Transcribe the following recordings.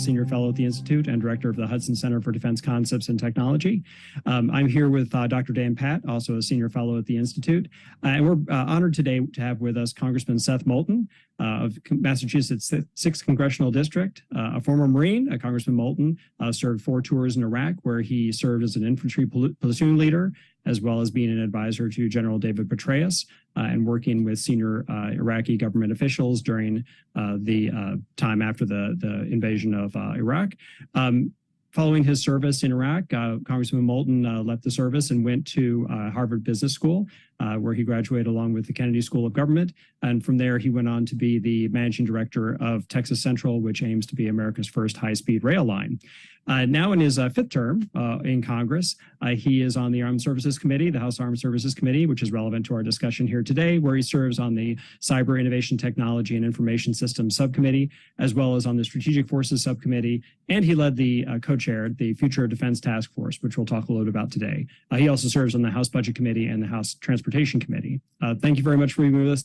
Senior Fellow at the Institute and Director of the Hudson Center for Defense Concepts and Technology. I'm here with Dr. Dan Pat, also a Senior Fellow at the Institute. And we're honored today to have with us Congressman Seth Moulton of Massachusetts' 6th Congressional District, a former Marine. Congressman Moulton served 4 tours in Iraq, where he served as an infantry platoon leader, as well as being an advisor to General David Petraeus and working with senior Iraqi government officials during the time after the invasion of Iraq. Following his service in Iraq, Congressman Moulton left the service and went to Harvard Business School, where he graduated along with the Kennedy School of Government. And from there, he went on to be the managing director of Texas Central, which aims to be America's first high-speed rail line. Now in his 5th term in Congress, he is on the Armed Services Committee, the House Armed Services Committee, which is relevant to our discussion here today, where he serves on the Cyber Innovation Technology and Information Systems Subcommittee, as well as on the Strategic Forces Subcommittee. And he led the co-chaired the Future Defense Task Force, which we'll talk a little bit about today. He also serves on the House Budget Committee and the House Transportation Committee. Thank you very much for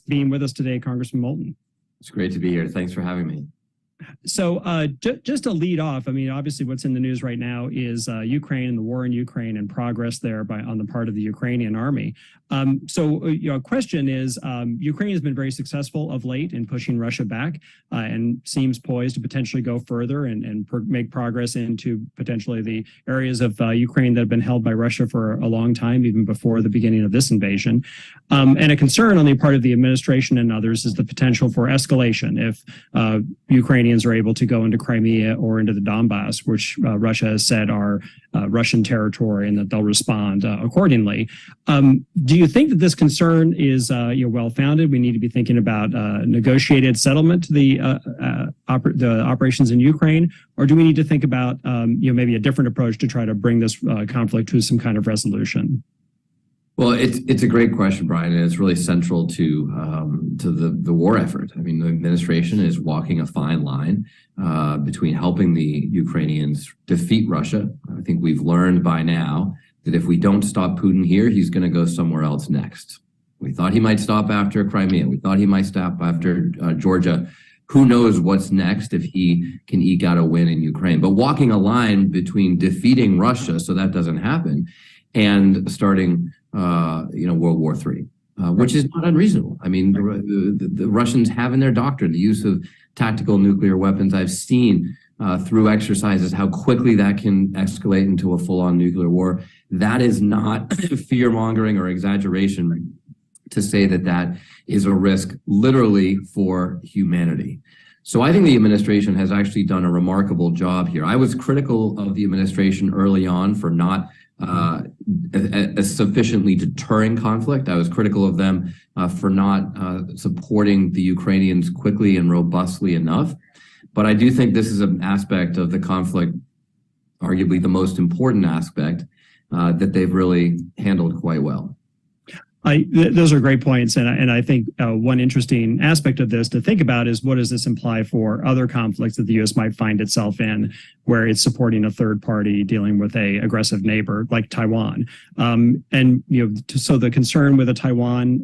being with us today, Congressman Moulton. It's great to be here. Thanks for having me. So just to lead off, I mean, obviously what's in the news right now is Ukraine and the war in Ukraine and progress there on the part of the Ukrainian army. Question is, Ukraine has been very successful of late in pushing Russia back and seems poised to potentially go further and make progress into potentially the areas of Ukraine that have been held by Russia for a long time, even before the beginning of this invasion. And a concern on the part of the administration and others is the potential for escalation if Ukrainians are able to go into Crimea or into the Donbass, which Russia has said are Russian territory, and that they'll respond accordingly. Do you think that this concern is well-founded? We need to be thinking about negotiated settlement to the operations in Ukraine, or do we need to think about maybe a different approach to try to bring this conflict to some kind of resolution? Well, it's a great question, Brian, and it's really central to the war effort. I mean, the administration is walking a fine line between helping the Ukrainians defeat Russia. I think we've learned by now that if we don't stop Putin here, he's going to go somewhere else next. We thought he might stop after Crimea. We thought he might stop after Georgia. Who knows what's next if he can eke out a win in Ukraine? But walking a line between defeating Russia so that doesn't happen and starting World War III, which is not unreasonable. I mean, the Russians have in their doctrine the use of tactical nuclear weapons. I've seen through exercises how quickly that can escalate into a full-on nuclear war. That is not fear-mongering or exaggeration to say that that is a risk literally for humanity. So I think the administration has actually done a remarkable job here. I was critical of the administration early on for not a sufficiently deterring conflict. I was critical of them for not supporting the Ukrainians quickly and robustly enough. But I do think this is an aspect of the conflict, arguably the most important aspect, that they've really handled quite well. Those are great points. And I think one interesting aspect of this to think about is, what does this imply for other conflicts that the U.S. might find itself in, where it's supporting a third party dealing with a aggressive neighbor like Taiwan? So the concern with a Taiwan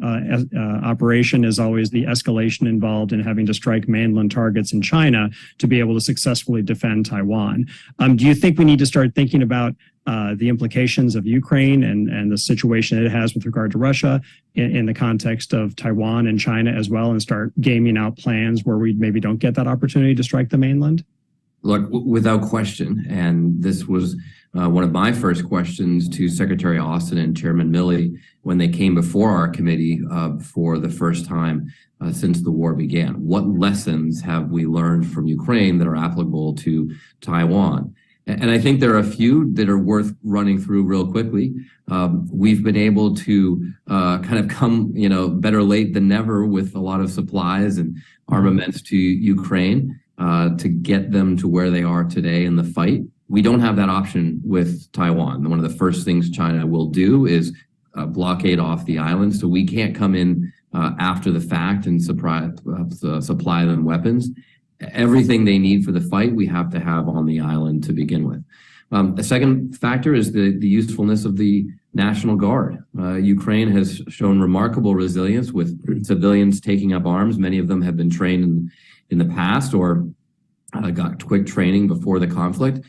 operation is always the escalation involved in having to strike mainland targets in China to be able to successfully defend Taiwan. Do you think we need to start thinking about the implications of Ukraine and the situation it has with regard to Russia in the context of Taiwan and China as well, and start gaming out plans where we maybe don't get that opportunity to strike the mainland? Look, without question, and this was one of my first questions to Secretary Austin and Chairman Milley when they came before our committee for the first time since the war began. What lessons have we learned from Ukraine that are applicable to Taiwan? And I think there are a few that are worth running through real quickly. We've been able to kind of come, better late than never with a lot of supplies and armaments to Ukraine to get them to where they are today in the fight. We don't have that option with Taiwan. One of the first things China will do is blockade off the island. So we can't come in after the fact and supply them weapons. Everything they need for the fight, we have to have on the island to begin with. A second factor is the usefulness of the National Guard. Ukraine has shown remarkable resilience with civilians taking up arms. Many of them have been trained in the past or got quick training before the conflict.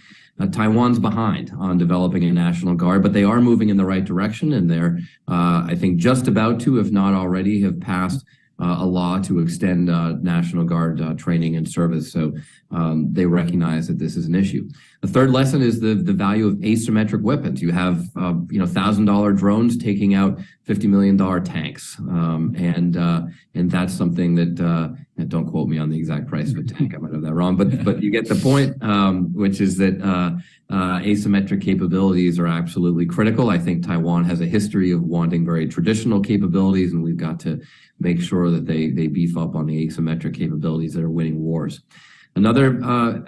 Taiwan's behind on developing a National Guard, but they are moving in the right direction, and they're, I think, just about to, if not already, have passed a law to extend National Guard training and service. So they recognize that this is an issue. The third lesson is the value of asymmetric weapons. You have $1,000 drones taking out $50 million tanks, and that's something that and don't quote me on the exact price of a tank. I might have that wrong, but you get the point, which is that asymmetric capabilities are absolutely critical. I think Taiwan has a history of wanting very traditional capabilities, and we've got to make sure that they beef up on the asymmetric capabilities that are winning wars. Another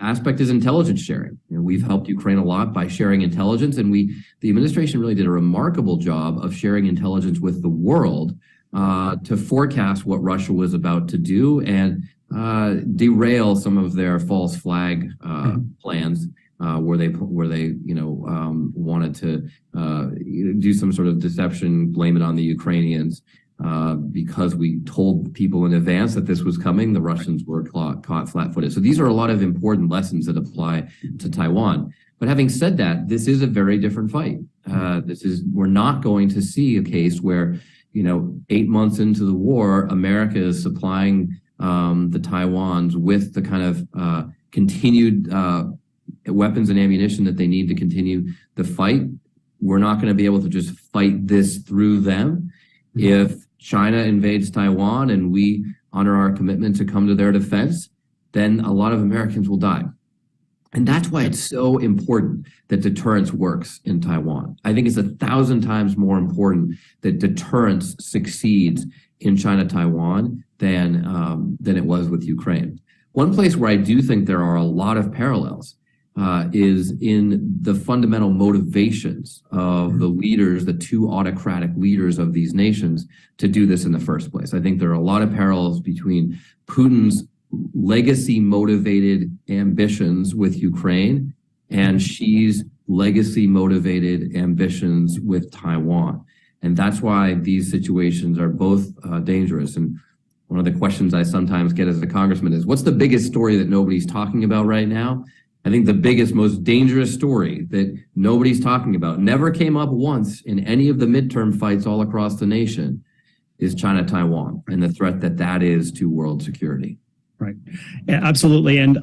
aspect is intelligence sharing. We've helped Ukraine a lot by sharing intelligence, and the administration really did a remarkable job of sharing intelligence with the world to forecast what Russia was about to do and derail some of their false flag plans, where they wanted to do some sort of deception, blame it on the Ukrainians. Because we told people in advance that this was coming, the Russians were caught flat-footed. So these are a lot of important lessons that apply to Taiwan. But having said that, this is a very different fight. We're not going to see a case where, 8 months into the war, America is supplying the Taiwans with the kind of continued weapons and ammunition that they need to continue the fight. We're not going to be able to just fight this through them. If China invades Taiwan and we honor our commitment to come to their defense, then a lot of Americans will die. And that's why it's so important that deterrence works in Taiwan. I think it's 1,000 times more important that deterrence succeeds in China-Taiwan than it was with Ukraine. One place where I do think there are a lot of parallels is in the fundamental motivations of the leaders, the two autocratic leaders of these nations, to do this in the first place. I think there are a lot of parallels between Putin's legacy-motivated ambitions with Ukraine and Xi's legacy-motivated ambitions with Taiwan. And that's why these situations are both dangerous. And one of the questions I sometimes get as a congressman is, what's the biggest story that nobody's talking about right now? I think the biggest, most dangerous story that nobody's talking about, never came up once in any of the midterm fights all across the nation, is China-Taiwan and the threat that is to world security. Right. Yeah, absolutely. And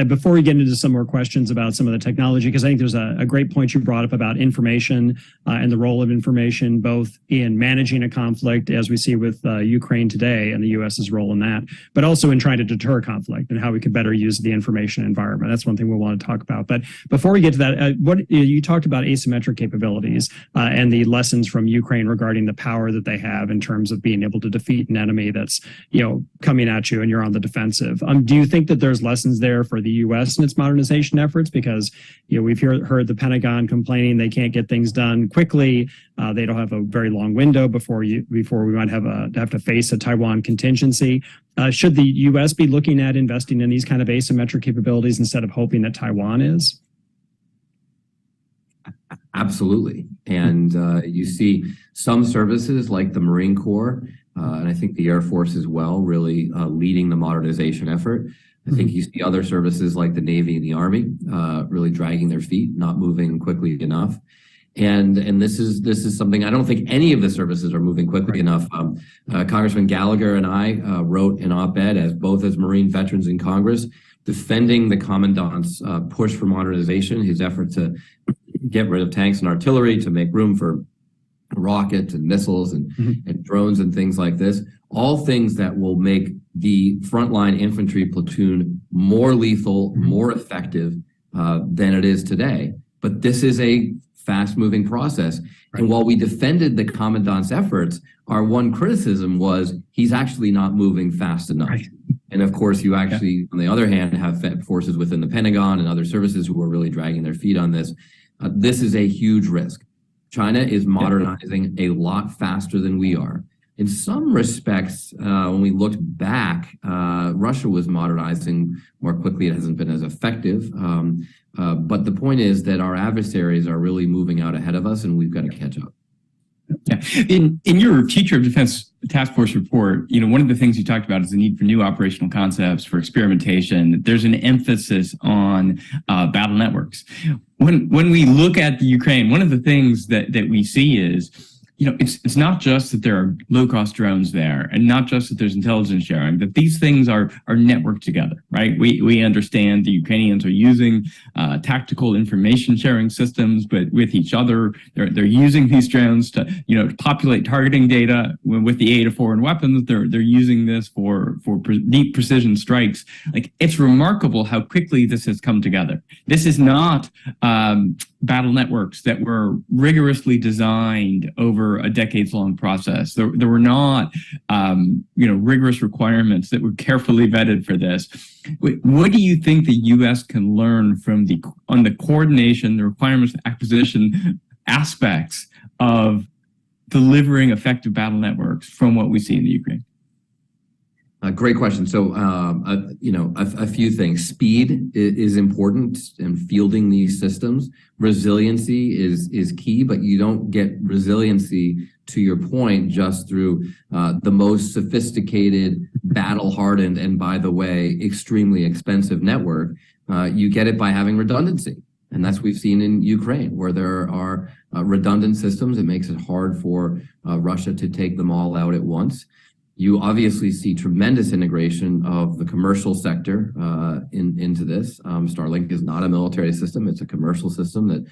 before we get into some more questions about some of the technology, because I think there's a great point you brought up about information and the role of information, both in managing a conflict, as we see with Ukraine today and the U.S.'s role in that, but also in trying to deter conflict and how we could better use the information environment. That's one thing we want to talk about. But before we get to that, what you talked about asymmetric capabilities and the lessons from Ukraine regarding the power that they have in terms of being able to defeat an enemy that's, coming at you and you're on the defense. Do you think that there's lessons there for the U.S. and its modernization efforts? Because we've heard the Pentagon complaining they can't get things done quickly. They don't have a very long window before we might have to face a Taiwan contingency. Should the U.S. be looking at investing in these kind of asymmetric capabilities instead of hoping that Taiwan is? Absolutely. And you see some services like the Marine Corps, and I think the Air Force as well, really leading the modernization effort. I think you see other services like the Navy and the Army really dragging their feet, not moving quickly enough. And this is something, I don't think any of the services are moving quickly enough. Congressman Gallagher and I wrote an op-ed as Marine veterans in Congress, defending the Commandant's push for modernization, his effort to get rid of tanks and artillery to make room for rockets and missiles and drones and things like this, all things that will make the frontline infantry platoon more lethal, more effective than it is today. But this is a fast-moving process. Right. And while we defended the Commandant's efforts, our one criticism was he's actually not moving fast enough. Right. And of course, you actually, on the other hand, have forces within the Pentagon and other services who are really dragging their feet on this. This is a huge risk. China is modernizing a lot faster than we are. In some respects, when we looked back, Russia was modernizing more quickly. It hasn't been as effective. But the point is that our adversaries are really moving out ahead of us, and we've got to catch up. Yeah. In your Future of Defense Task Force report, one of the things you talked about is the need for new operational concepts for experimentation. There's an emphasis on battle networks. When we look at the Ukraine, one of the things that we see is, it's not just that there are low-cost drones there, and not just that there's intelligence sharing, that these things are networked together, right? We understand the Ukrainians are using tactical information sharing systems, but with each other, they're using these drones to, populate targeting data with the aid of foreign weapons. They're using this for deep precision strikes. Like, it's remarkable how quickly this has come together. This is not battle networks that were rigorously designed over a decades-long process. There were not, rigorous requirements that were carefully vetted for this. What do you think the U.S. can learn from the coordination, the requirements, the acquisition aspects of delivering effective battle networks from what we see in the Ukraine? Great question. So, a few things. Speed is important in fielding these systems. Resiliency is key, but you don't get resiliency, to your point, just through the most sophisticated, battle-hardened, and, by the way, extremely expensive network. You get it by having redundancy. And that's what we've seen in Ukraine, where there are redundant systems. It makes it hard for Russia to take them all out at once. You obviously see tremendous integration of the commercial sector into this. Starlink is not a military system. It's a commercial system that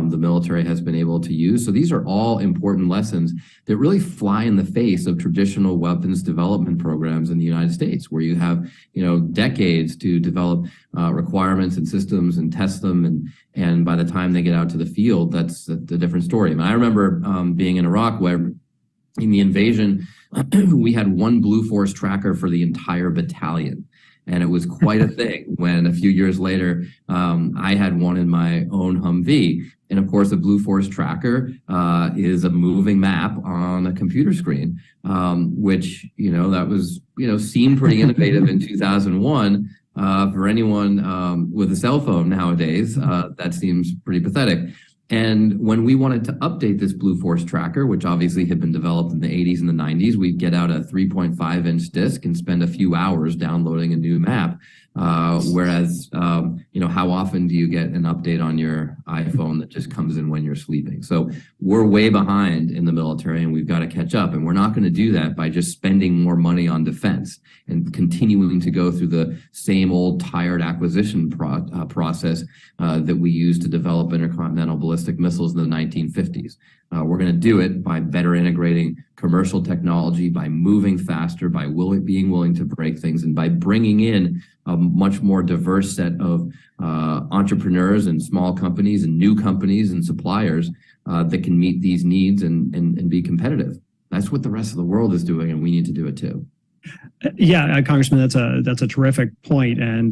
the military has been able to use. So these are all important lessons that really fly in the face of traditional weapons development programs in the United States, where you have, decades to develop requirements and systems and test them. And by the time they get out to the field, that's a different story. I mean, I remember being in Iraq, where in the invasion, we had one Blue Force tracker for the entire battalion. And it was quite a thing when a few years later, I had one in my own Humvee. And of course, a Blue Force tracker is a moving map on a computer screen, which, that was, seemed pretty innovative in 2001. For anyone with a cell phone nowadays, that seems pretty pathetic. And when we wanted to update this Blue Force tracker, which obviously had been developed in the 80s and the 90s, we'd get out a 3.5-inch disc and spend a few hours downloading a new map. Whereas, how often do you get an update on your iPhone that just comes in when you're sleeping? So we're way behind in the military, and we've got to catch up. And we're not going to do that by just spending more money on defense and continuing to go through the same old tired acquisition process that we used to develop intercontinental ballistic missiles in the 1950s. We're going to do it by better integrating commercial technology, by moving faster, by being willing to break things, and by bringing in a much more diverse set of entrepreneurs and small companies and new companies and suppliers that can meet these needs and be competitive. That's what the rest of the world is doing, and we need to do it too. Yeah, Congressman, that's a terrific point, and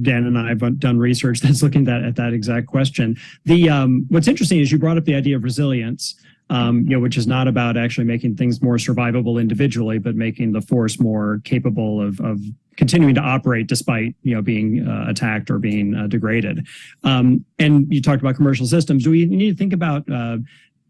Dan and I have done research that's looking at that exact question. What's interesting is you brought up the idea of resilience, which is not about actually making things more survivable individually, but making the force more capable of continuing to operate despite being attacked or being degraded. And you talked about commercial systems. Do we need to think about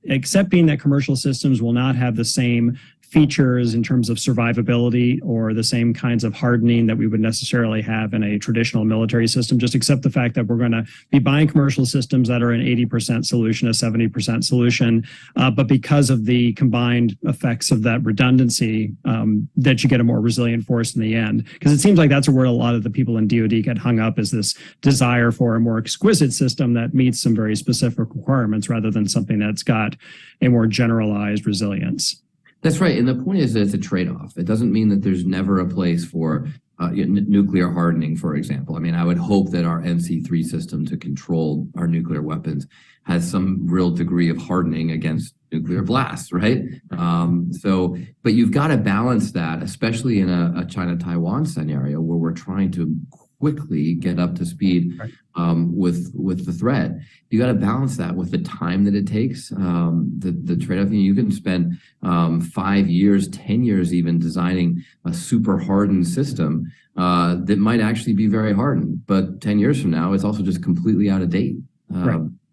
accepting that commercial systems will not have the same features in terms of survivability or the same kinds of hardening that we would necessarily have in a traditional military system? Just accept the fact that we're going to be buying commercial systems that are an 80% solution, a 70% solution, but because of the combined effects of that redundancy, that you get a more resilient force in the end. Because it seems like that's where a lot of the people in DoD get hung up, is this desire for a more exquisite system that meets some very specific requirements rather than something that's got a more generalized resilience. That's right. And the point is that it's a trade-off. It doesn't mean that there's never a place for nuclear hardening, for example. I mean, I would hope that our NC3 system to control our nuclear weapons has some real degree of hardening against nuclear blasts, right? But you've got to balance that, especially in a China-Taiwan scenario where we're trying to quickly get up to speed with the threat. You got to balance that with the time that it takes. The trade-off, you can spend 5 years, 10 years even designing a super hardened system that might actually be very hardened. But 10 years from now, it's also just completely out of date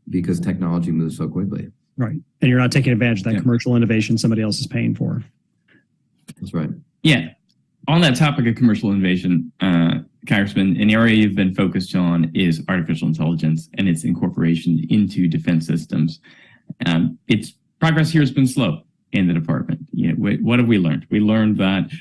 because technology moves so quickly. Right. And you're not taking advantage of that commercial innovation somebody else is paying for. That's right. Yeah. On that topic of commercial innovation, Congressman, an area you've been focused on is artificial intelligence and its incorporation into defense systems. Its progress here has been slow in the department. What have we learned? We learned that,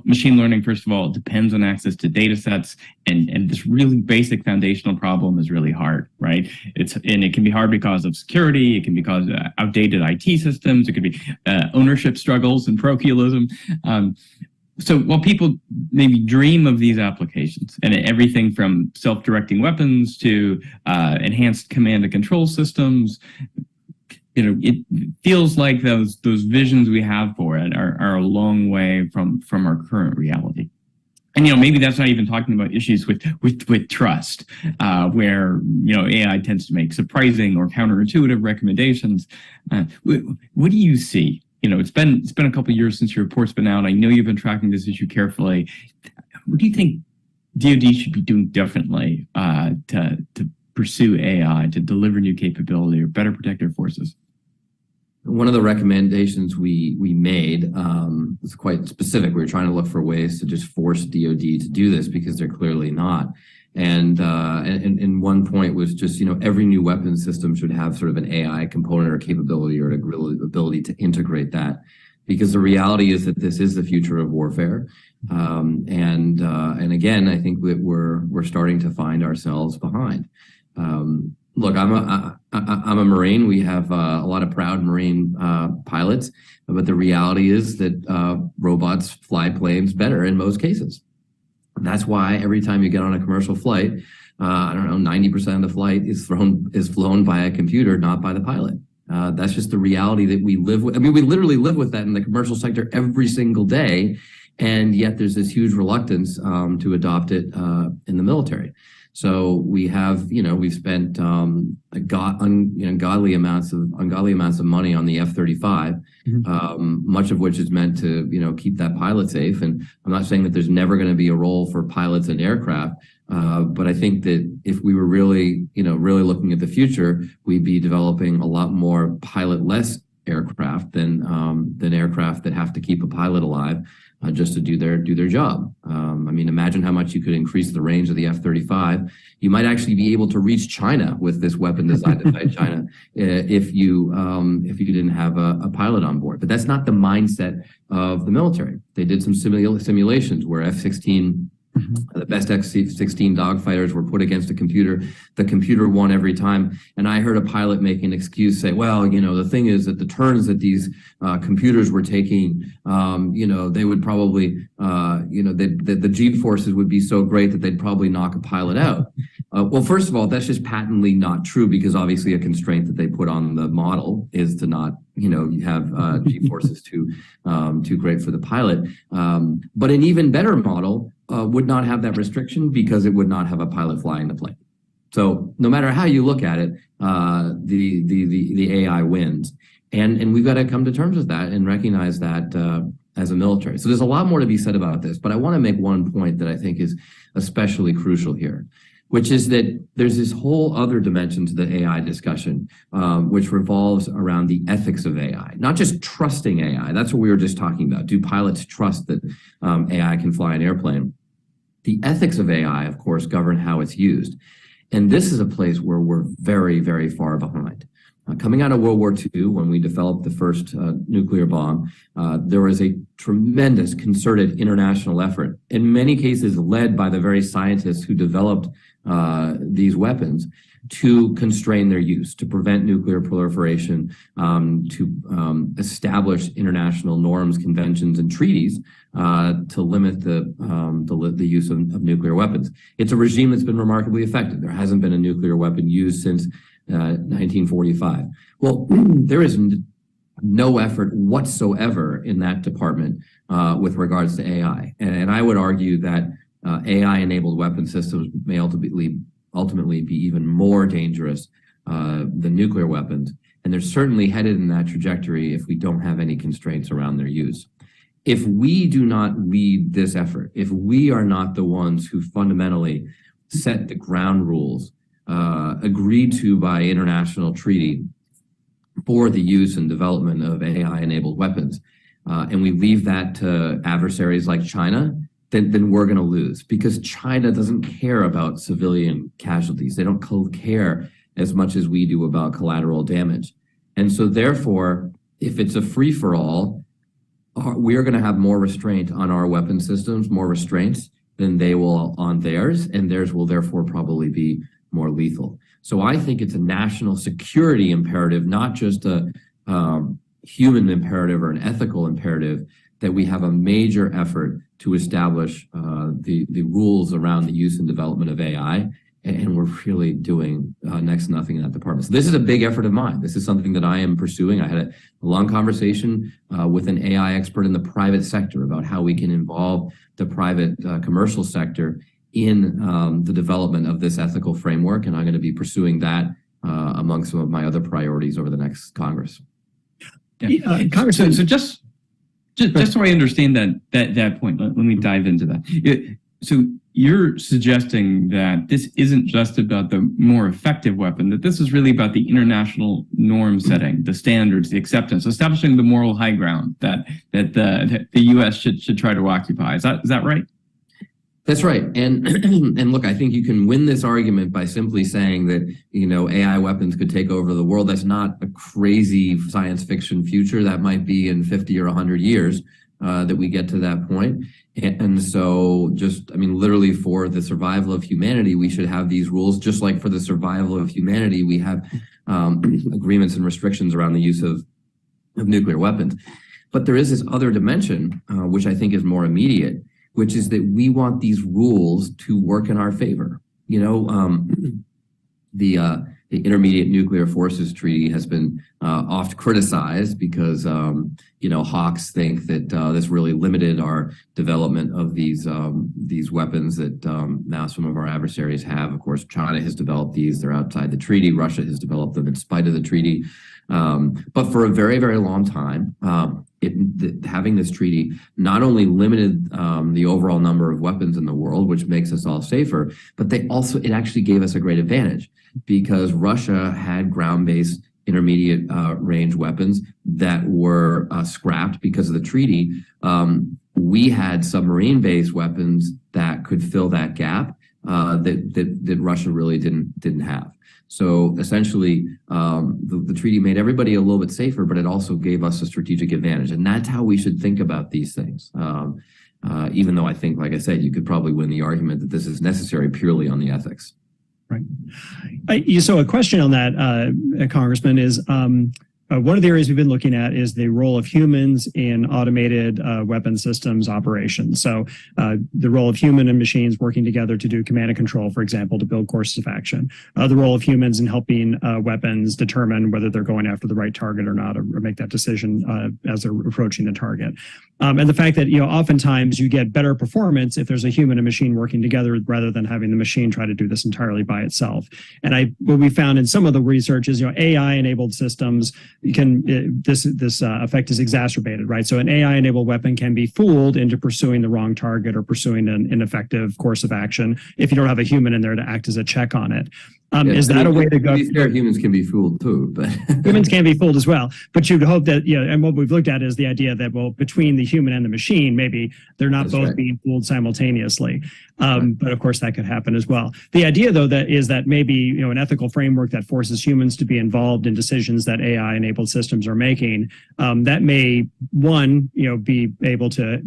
machine learning, first of all, depends on access to data sets, and this really basic foundational problem is really hard, right? It can be hard because of security. It can be because of outdated IT systems. It could be ownership struggles and parochialism. So while people maybe dream of these applications and everything from self-directing weapons to enhanced command and control systems, it feels like those visions we have for it are a long way from our current reality. And maybe that's not even talking about issues with trust, where AI tends to make surprising or counterintuitive recommendations. What do you see? It's been a couple of years since your report's been out. I know you've been tracking this issue carefully. What do you think DoD should be doing differently to pursue AI, to deliver new capability or better protect their forces? One of the recommendations we made was quite specific. We were trying to look for ways to just force DoD to do this because they're clearly not. And one point was just, every new weapon system should have sort of an AI component or capability or an ability to integrate that, because the reality is that this is the future of warfare. And again, I think that we're starting to find ourselves behind. Look, I'm a Marine. We have a lot of proud Marine pilots, but the reality is that robots fly planes better in most cases. And that's why every time you get on a commercial flight, 90% of the flight is flown by a computer, not by the pilot. That's just the reality that we live with. I mean, we literally live with that in the commercial sector every single day, and yet there's this huge reluctance to adopt it in the military. So we have, we've spent ungodly amounts of money on the F-35, much of which is meant to, keep that pilot safe. And I'm not saying that there's never going to be a role for pilots and aircraft, but I think that if we were really looking at the future, we'd be developing a lot more pilot-less aircraft than aircraft that have to keep a pilot alive just to do their job. Imagine how much you could increase the range of the F-35. You might actually be able to reach China with this weapon designed to fight China if you didn't have a pilot on board. But that's not the mindset of the military. They did some simulations where F-16. The best F-16 dogfighters were put against a computer. The computer won every time. And I heard a pilot make an excuse, say, well, the thing is that the turns that these computers were taking, they would probably, the G-forces would be so great that they'd probably knock a pilot out. Well, first of all, that's just patently not true, because obviously a constraint that they put on the model is to not have G-forces too great for the pilot. But an even better model would not have that restriction, because it would not have a pilot flying the plane. So no matter how you look at it, the AI wins. And we've got to come to terms with that and recognize that as a military. So there's a lot more to be said about this, but I want to make one point that I think is especially crucial here, which is that there's this whole other dimension to the AI discussion, which revolves around the ethics of AI, not just trusting AI. That's what we were just talking about. Do pilots trust that AI can fly an airplane? The ethics of AI, of course, govern how it's used. And this is a place where we're very, very far behind. Coming out of World War II, when we developed the first nuclear bomb, there was a tremendous concerted international effort, in many cases led by the very scientists who developed these weapons, to constrain their use, to prevent nuclear proliferation, to establish international norms, conventions, and treaties to limit the use of nuclear weapons. It's a regime that's been remarkably effective. There hasn't been a nuclear weapon used since 1945. Well, there is no effort whatsoever in that department with regards to AI. And I would argue that AI-enabled weapon systems may ultimately be even more dangerous than nuclear weapons. And they're certainly headed in that trajectory if we don't have any constraints around their use. If we do not lead this effort, if we are not the ones who fundamentally set the ground rules agreed to by international treaty for the use and development of AI-enabled weapons, and we leave that to adversaries like China, then we're going to lose, because China doesn't care about civilian casualties. They don't care as much as we do about collateral damage. And so therefore, if it's a free-for-all, we are going to have more restraint on our weapon systems, more restraints than they will on theirs, and theirs will therefore probably be more lethal. So I think it's a national security imperative, not just a human imperative or an ethical imperative, that we have a major effort to establish the rules around the use and development of AI. And we're really doing next to nothing in that department. So this is a big effort of mine. This is something that I am pursuing. I had a long conversation with an AI expert in the private sector about how we can involve the private commercial sector in the development of this ethical framework. And I'm going to be pursuing that among some of my other priorities over the next Congress. Yeah. Congressman, so just so I understand that point, let me dive into that. So you're suggesting that this isn't just about the more effective weapon, that this is really about the international norm setting, the standards, the acceptance, establishing the moral high ground that the U.S. should try to occupy. Is that right? That's right. And look, I think you can win this argument by simply saying that, AI weapons could take over the world. That's not a crazy science fiction future. That might be in 50 or 100 years that we get to that point. And so literally for the survival of humanity, we should have these rules, just like for the survival of humanity, we have agreements and restrictions around the use of nuclear weapons. But there is this other dimension, which I think is more immediate, which is that we want these rules to work in our favor. The Intermediate Nuclear Forces Treaty has been oft criticized because, hawks think that this really limited our development of these weapons that now some of our adversaries have. Of course, China has developed these. They're outside the treaty. Russia has developed them in spite of the treaty. But for a very, very long time, having this treaty not only limited the overall number of weapons in the world, which makes us all safer, but it actually gave us a great advantage, because Russia had ground-based intermediate range weapons that were scrapped because of the treaty. We had submarine-based weapons that could fill that gap that Russia really didn't have. So essentially, the treaty made everybody a little bit safer, but it also gave us a strategic advantage. And that's how we should think about these things. Even though I think, like I said, you could probably win the argument that this is necessary purely on the ethics. Right. So a question on that, Congressman, is one of the areas we've been looking at is the role of humans in automated weapon systems operations. So the role of human and machines working together to do command and control, for example, to build courses of action. The role of humans in helping weapons determine whether they're going after the right target or not, or make that decision as they're approaching the target. And the fact that, oftentimes you get better performance if there's a human and machine working together rather than having the machine try to do this entirely by itself. And what we found in some of the research is, AI-enabled systems this effect is exacerbated, right? So an AI-enabled weapon can be fooled into pursuing the wrong target or pursuing an ineffective course of action if you don't have a human in there to act as a check on it. Is that a way to go? Humans can be fooled too, but humans can be fooled as well. But you'd hope that, and what we've looked at is the idea that, well, between the human and the machine, maybe they're not both being fooled simultaneously. But of course, that could happen as well. The idea, though, that maybe, an ethical framework that forces humans to be involved in decisions that AI-enabled systems are making, that may, be able to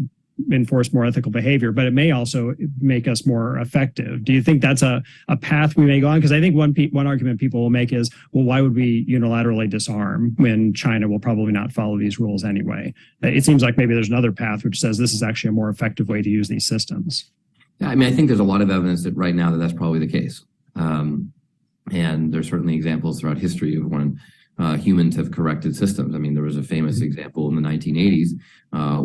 enforce more ethical behavior, but it may also make us more effective. Do you think that's a path we may go on? Because I think one argument people will make is, well, why would we unilaterally disarm when China will probably not follow these rules anyway? It seems like maybe there's another path which says this is actually a more effective way to use these systems. Yeah, I think there's a lot of evidence that right now that's probably the case. And there's certainly examples throughout history of when humans have corrected systems. There was a famous example in the 1980s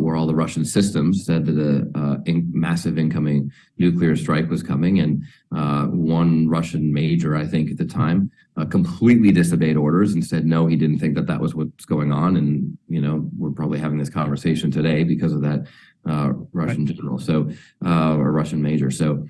where all the Russian systems said that a massive incoming nuclear strike was coming, and one Russian major, I think at the time, completely disobeyed orders and said no, he didn't think that was what's going on. And we're probably having this conversation today because of that Russian general, or Russian major. So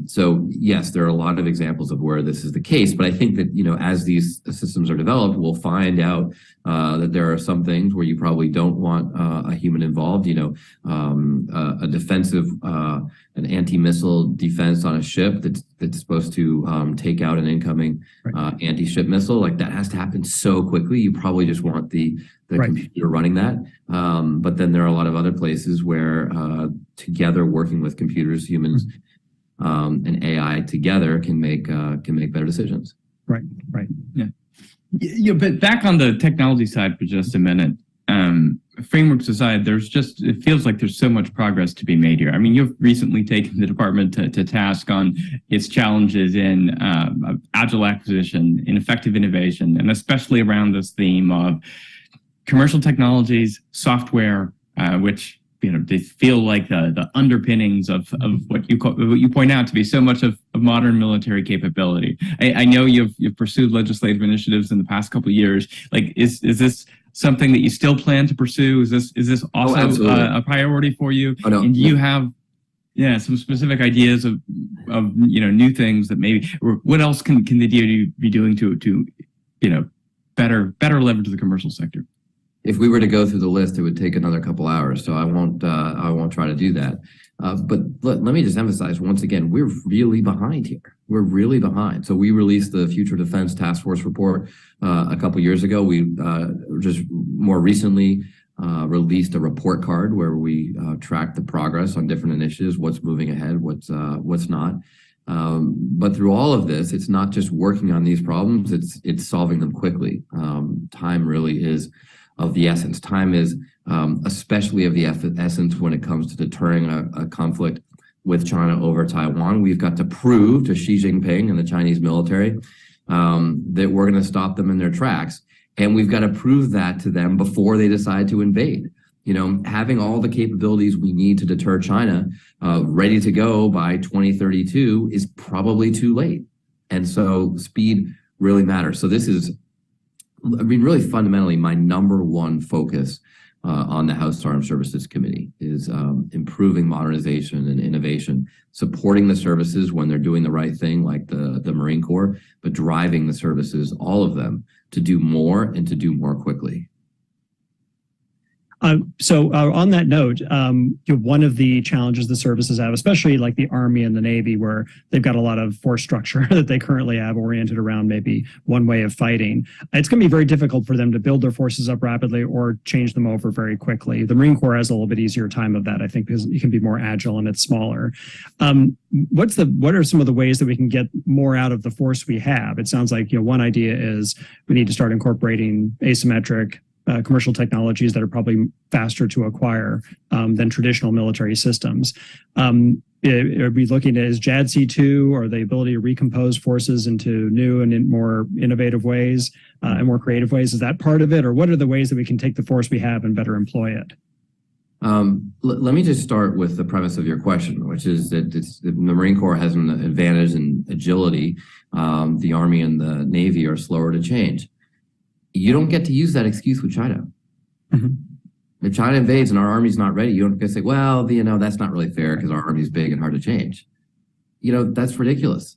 So yes, there are a lot of examples of where this is the case, but I think that, as these systems are developed, we'll find out that there are some things where you probably don't want a human involved. A defensive, an anti-missile defense on a ship that's supposed to take out an incoming anti-ship missile, like that has to happen so quickly. You probably just want the computer running that. But then there are a lot of other places where together working with computers, humans, and AI together can make better decisions. Right. Yeah, but back on the technology side for just a minute. Frameworks aside, it feels like there's so much progress to be made here. I mean, you've recently taken the department to task on its challenges in agile acquisition, in effective innovation, and especially around this theme of commercial technologies, software, which they feel like the underpinnings of what you point out to be so much of modern military capability. I know you've pursued legislative initiatives in the past couple of years. Like, is this something that you still plan to pursue? Is this also a priority for you? Oh, no. And do you have some specific ideas of new things that maybe, or what else can the DoD be doing to better leverage the commercial sector? If we were to go through the list, it would take another couple hours, so I won't try to do that. But let me just emphasize once again, we're really behind here. We're really behind. So we released the Future Defense Task Force report a couple years ago. We just more recently released a report card where we track the progress on different initiatives, what's moving ahead, what's not. But through all of this, it's not just working on these problems; it's solving them quickly. Time really is of the essence. Time is especially of the essence when it comes to deterring a conflict with China over Taiwan. We've got to prove to Xi Jinping and the Chinese military that we're going to stop them in their tracks. And we've got to prove that to them before they decide to invade. Having all the capabilities we need to deter China ready to go by 2032 is probably too late. And so speed really matters. So this is, really fundamentally, my number one focus on the House Armed Services Committee is improving modernization and innovation, supporting the services when they're doing the right thing, like the Marine Corps, but driving the services, all of them, to do more and to do more quickly. So on that note, one of the challenges the services have, especially like the Army and the Navy, where they've got a lot of force structure that they currently have oriented around maybe one way of fighting. It's going to be very difficult for them to build their forces up rapidly or change them over very quickly. The Marine Corps has a little bit easier time of that, I think, because it can be more agile and it's smaller. What are some of the ways that we can get more out of the force we have? It sounds like, one idea is we need to start incorporating asymmetric commercial technologies that are probably faster to acquire than traditional military systems. Are we looking at is JADC2 or the ability to recompose forces into new and more innovative ways and more creative ways? Is that part of it? Or what are the ways that we can take the force we have and better employ it? Let me just start with the premise of your question, which is that the Marine Corps has an advantage in agility. The Army and the Navy are slower to change. You don't get to use that excuse with China. Mm-hmm. If China invades and our Army's not ready, you don't get to say, well, that's not really fair because our Army's big and hard to change. That's ridiculous.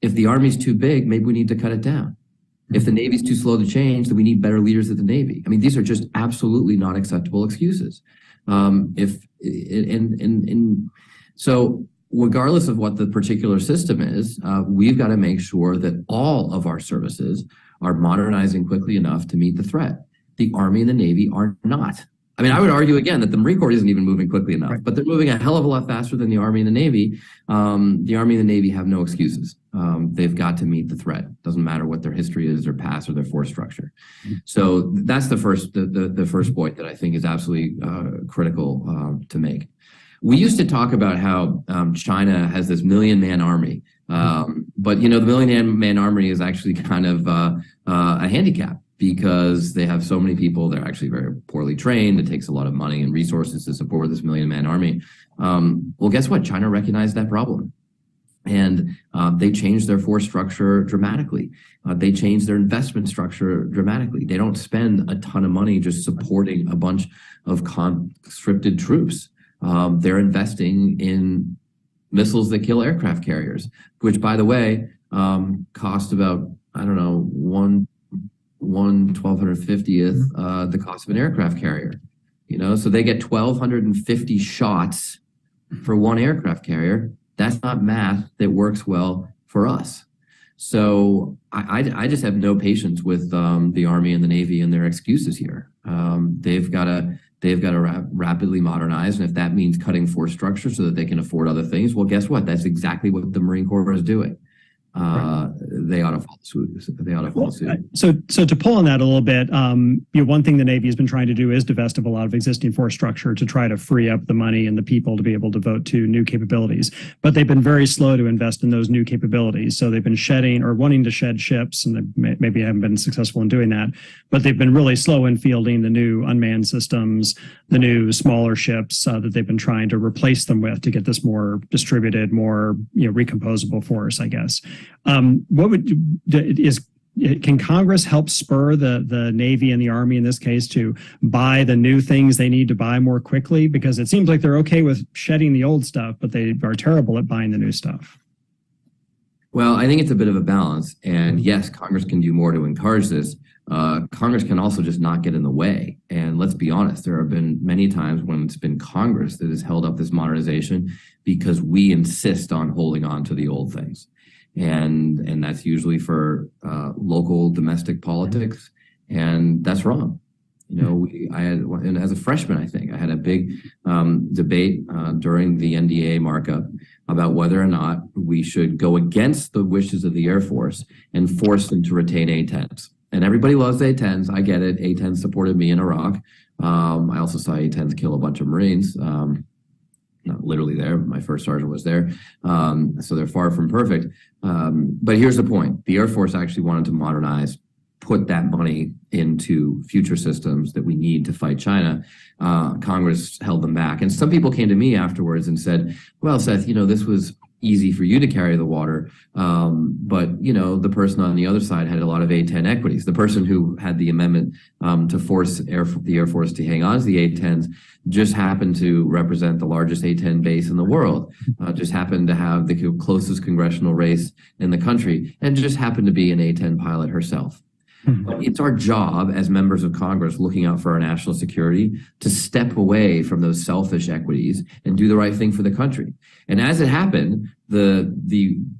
If the Army's too big, maybe we need to cut it down. If the Navy's too slow to change, then we need better leaders at the Navy. I mean, these are just absolutely not acceptable excuses. So regardless of what the particular system is, we've got to make sure that all of our services are modernizing quickly enough to meet the threat. The Army and the Navy are not. I mean, I would argue again that the Marine Corps isn't even moving quickly enough, but they're moving a hell of a lot faster than the Army and the Navy. The Army and the Navy have no excuses. They've got to meet the threat. Doesn't matter what their history is, their past, or their force structure. So that's the first point that I think is absolutely critical to make. We used to talk about how China has this 1 million-man army. But the 1 million-man army is actually kind of a handicap because they have so many people. They're actually very poorly trained. It takes a lot of money and resources to support this 1 million-man army. Well, guess what? China recognized that problem. And they changed their force structure dramatically. They changed their investment structure dramatically. They don't spend a ton of money just supporting a bunch of conscripted troops. They're investing in missiles that kill aircraft carriers, which, by the way, cost about, I don't know, 1/1250th the cost of an aircraft carrier. So they get 1,250 shots for one aircraft carrier. That's not math that works well for us. So I just have no patience with the Army and the Navy and their excuses here. They've got to rapidly modernize, and if that means cutting force structure so that they can afford other things, well, guess what? That's exactly what the Marine Corps is doing. They ought to follow suit. So to pull on that a little bit, one thing the Navy has been trying to do is divest of a lot of existing force structure to try to free up the money and the people to be able to devote to new capabilities. But they've been very slow to invest in those new capabilities. So they've been shedding or wanting to shed ships, and they maybe haven't been successful in doing that. But they've been really slow in fielding the new unmanned systems, the new smaller ships that they've been trying to replace them with to get this more distributed, more recomposable force, I guess. Can Congress help spur the Navy and the Army in this case to buy the new things they need to buy more quickly? Because it seems like they're okay with shedding the old stuff, but they are terrible at buying the new stuff. Well, I think it's a bit of a balance. And yes, Congress can do more to encourage this. Congress can also just not get in the way. And let's be honest, there have been many times when it's been Congress that has held up this modernization because we insist on holding on to the old things. And that's usually for local domestic politics, and that's wrong. And as a freshman, I think I had a big debate during the NDA markup about whether or not we should go against the wishes of the Air Force and force them to retain A-10s. And everybody loves A-10s. I get it. A-10s supported me in Iraq. I also saw A-10s kill a bunch of Marines. Not literally there, but my first sergeant was there. So they're far from perfect. But here's the point. The Air Force actually wanted to modernize, put that money into future systems that we need to fight China. Congress held them back. And some people came to me afterwards and said, well, Seth, this was easy for you to carry the water. But, the person on the other side had a lot of A-10 equities. The person who had the amendment to force the Air Force to hang on to the A-10s just happened to represent the largest A-10 base in the world, just happened to have the closest congressional race in the country, and just happened to be an A-10 pilot herself. But it's our job as members of Congress looking out for our national security to step away from those selfish equities and do the right thing for the country. And as it happened, the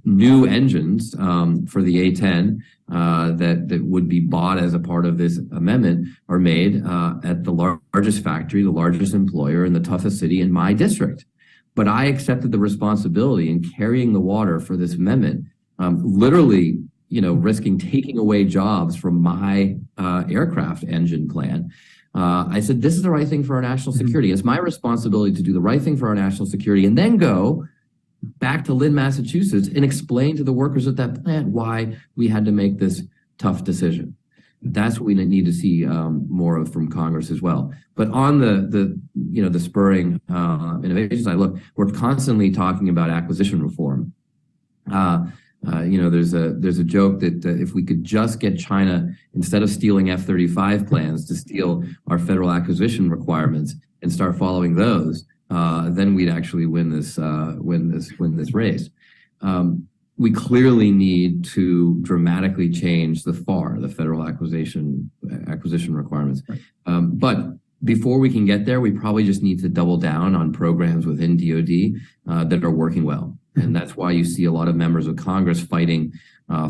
new engines for the A-10 that would be bought as a part of this amendment are made at the largest factory, the largest employer in the toughest city in my district. But I accepted the responsibility in carrying the water for this amendment, literally risking taking away jobs from my aircraft engine plan. I said, this is the right thing for our national security. It's my responsibility to do the right thing for our national security and then go back to Lynn, Massachusetts and explain to the workers at that plant why we had to make this tough decision. That's what we need to see more of from Congress as well. But on the spurring innovation side, look, we're constantly talking about acquisition reform. There's a joke that if we could just get China, instead of stealing F-35 plans, to steal our federal acquisition requirements and start following those, then we'd actually win this race. We clearly need to dramatically change the FAR, the federal acquisition requirements. Right. But before we can get there, we probably just need to double down on programs within DoD that are working well. And that's why you see a lot of members of Congress fighting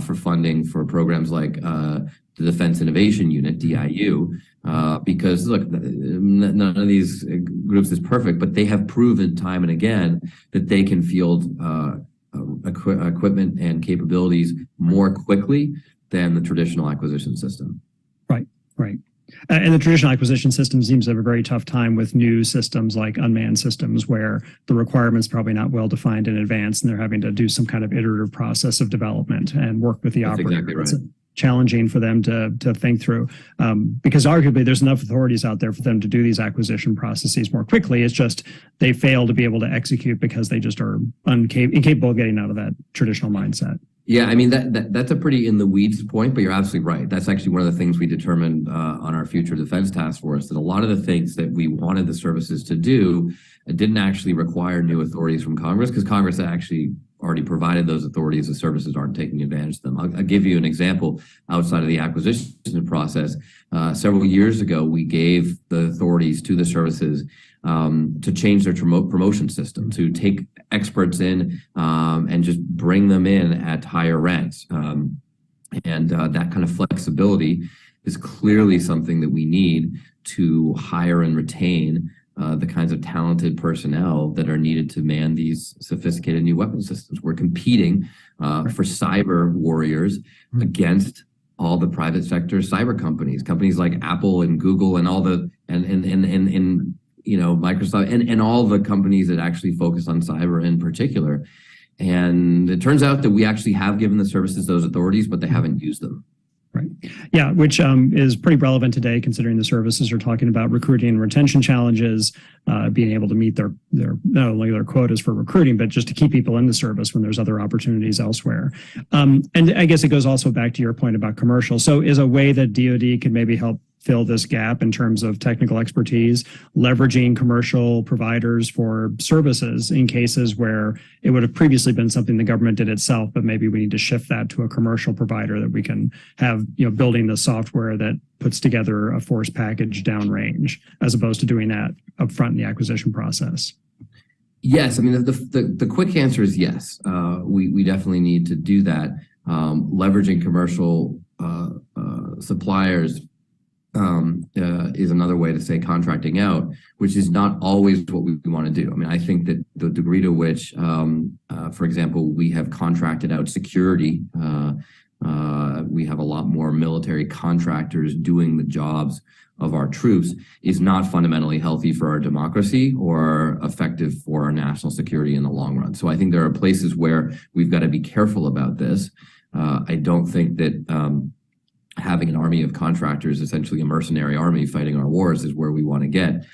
for funding for programs like the Defense Innovation Unit, DIU, because look, none of these groups is perfect, but they have proven time and again that they can field equipment and capabilities more quickly than the traditional acquisition system. Right. And the traditional acquisition system seems to have a very tough time with new systems like unmanned systems where the requirements probably not well defined in advance and they're having to do some kind of iterative process of development and work with the operator. Exactly right. It's challenging for them to think through because arguably there's enough authorities out there for them to do these acquisition processes more quickly. It's just they fail to be able to execute because they just are incapable of getting out of that traditional mindset. Yeah, I mean, that's a pretty in the weeds point, but you're absolutely right. That's actually one of the things we determined on our Future Defense Task Force, that a lot of the things that we wanted the services to do didn't actually require new authorities from Congress, because Congress actually already provided those authorities. The services aren't taking advantage of them. I'll give you an example outside of the acquisition process. Several years ago, we gave the authorities to the services to change their promotion system, to take experts in and just bring them in at higher ranks. That kind of flexibility is clearly something that we need to hire and retain the kinds of talented personnel that are needed to man these sophisticated new weapon systems. We're competing for cyber warriors against all the private sector cyber companies like Apple and Google and all the and Microsoft and all the companies that actually focus on cyber in particular. And it turns out that we actually have given the services those authorities, but they haven't used them. Right. Yeah, which is pretty relevant today, considering the services are talking about recruiting and retention challenges, being able to meet their not only their quotas for recruiting, but just to keep people in the service when there's other opportunities elsewhere. And I guess it goes also back to your point about commercial. So is a way that DoD could maybe help fill this gap in terms of technical expertise, leveraging commercial providers for services in cases where it would have previously been something the government did itself, but maybe we need to shift that to a commercial provider that we can have, building the software that puts together a force package downrange, as opposed to doing that upfront in the acquisition process. Yes, I mean, the quick answer is yes. We definitely need to do that. Leveraging commercial suppliers is another way to say contracting out, which is not always what we want to do. I mean, I think that the degree to which, for example, we have contracted out security, we have a lot more military contractors doing the jobs of our troops, is not fundamentally healthy for our democracy or effective for our national security in the long run. So I think there are places where we've got to be careful about this. I don't think that having an army of contractors, essentially a mercenary army fighting our wars, is where we want to get.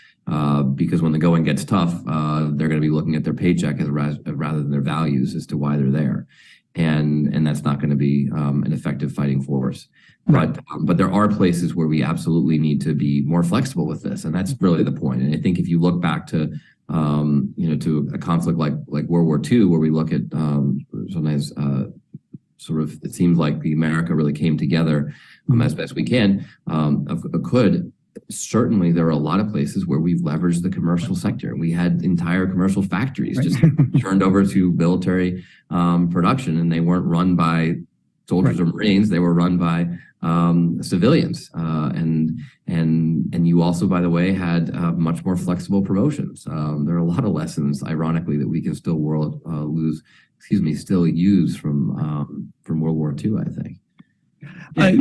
Because when the going gets tough, they're going to be looking at their paycheck rather than their values as to why they're there. And that's not going to be an effective fighting force. Right. But there are places where we absolutely need to be more flexible with this. And that's really the point. And I think if you look back to, to a conflict like World War II, where we look at sometimes sort of, it seems like the America really came together as best we can, certainly there are a lot of places where we've leveraged the commercial sector. We had entire commercial factories just turned over to military production, and they weren't run by soldiers or Marines. They were run by civilians. And you also, by the way, had much more flexible promotions. There are a lot of lessons, ironically, that we can still still use from World War II, I think.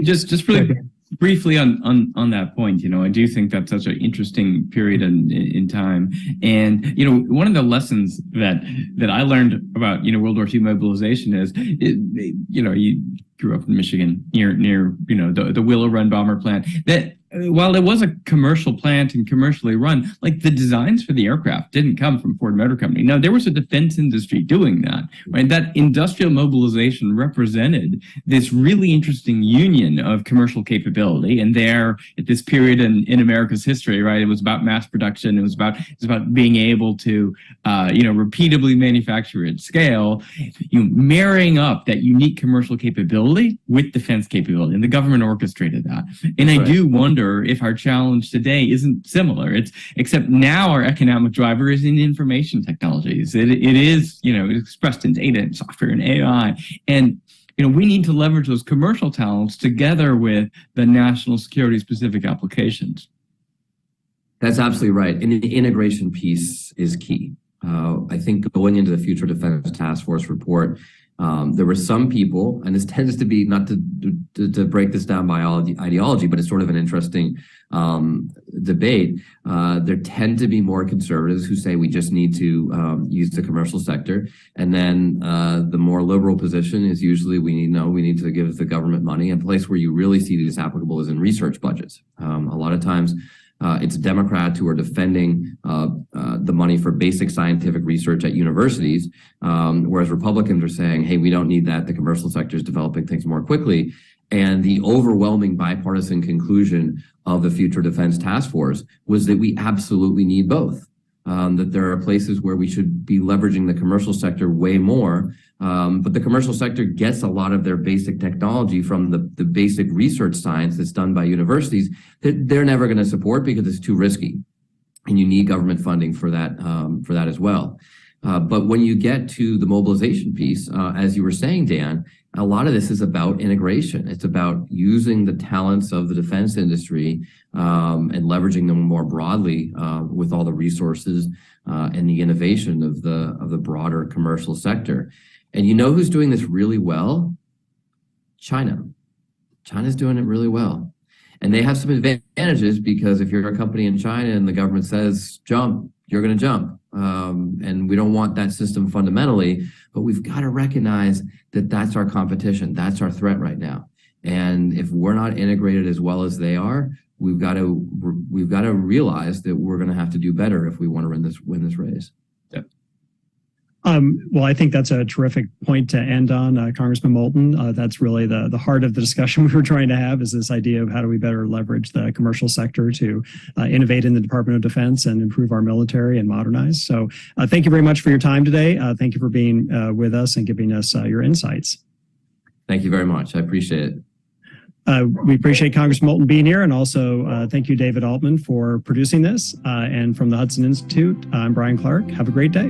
Just really briefly on that point, I do think that's such an interesting period in time. And, one of the lessons that I learned about, World War II mobilization is, you grew up in Michigan near the Willow Run bomber plant, that while it was a commercial plant and commercially run, like the designs for the aircraft didn't come from Ford Motor Company. No, there was a defense industry doing that, right? That industrial mobilization represented this really interesting union of commercial capability. And there, at this period in America's history, right, it was about mass production. It was about being able to, repeatably manufacture at scale, marrying up that unique commercial capability with defense capability. And the government orchestrated that. And I do wonder if our challenge today isn't similar. Except now our economic driver is in information technologies. It is, expressed in data and software and AI. And, we need to leverage those commercial talents together with the national security specific applications. That's absolutely right. And the integration piece is key. I think going into the Future Defense Task Force report, there were some people, and this tends to be, not to break this down by ideology, but it's sort of an interesting debate. There tend to be more conservatives who say we just need to use the commercial sector. And then the more liberal position is usually we need to give the government money. A place where you really see this applicable is in research budgets. A lot of times It's Democrats who are defending the money for basic scientific research at universities, whereas Republicans are saying, hey, we don't need that. The commercial sector is developing things more quickly. And the overwhelming bipartisan conclusion of the Future Defense Task Force was that we absolutely need both. That there are places where we should be leveraging the commercial sector way more, but the commercial sector gets a lot of their basic technology from the basic research science that's done by universities that they're never going to support because it's too risky, and you need government funding for that as well. But when you get to the mobilization piece, as you were saying, Dan, a lot of this is about integration. It's about using the talents of the defense industry and leveraging them more broadly with all the resources and the innovation of the broader commercial sector. And you know who's doing this really well? China. China's doing it really well. And they have some advantages because if you're a company in China and the government says jump, you're going to jump. And we don't want that system fundamentally, but we've got to recognize that that's our competition. That's our threat right now. And if we're not integrated as well as they are, we've got to realize that we're going to have to do better if we want to win this race. Yep. Well, I think that's a terrific point to end on, Congressman Moulton. That's really the heart of the discussion we were trying to have, is this idea of how do we better leverage the commercial sector to innovate in the Department of Defense and improve our military and modernize. So thank you very much for your time today. Thank you for being with us and giving us your insights. Thank you very much. I appreciate it. We appreciate Congressman Moulton being here, and also thank you, David Altman, for producing this. And from the Hudson Institute, I'm Brian Clark. Have a great day.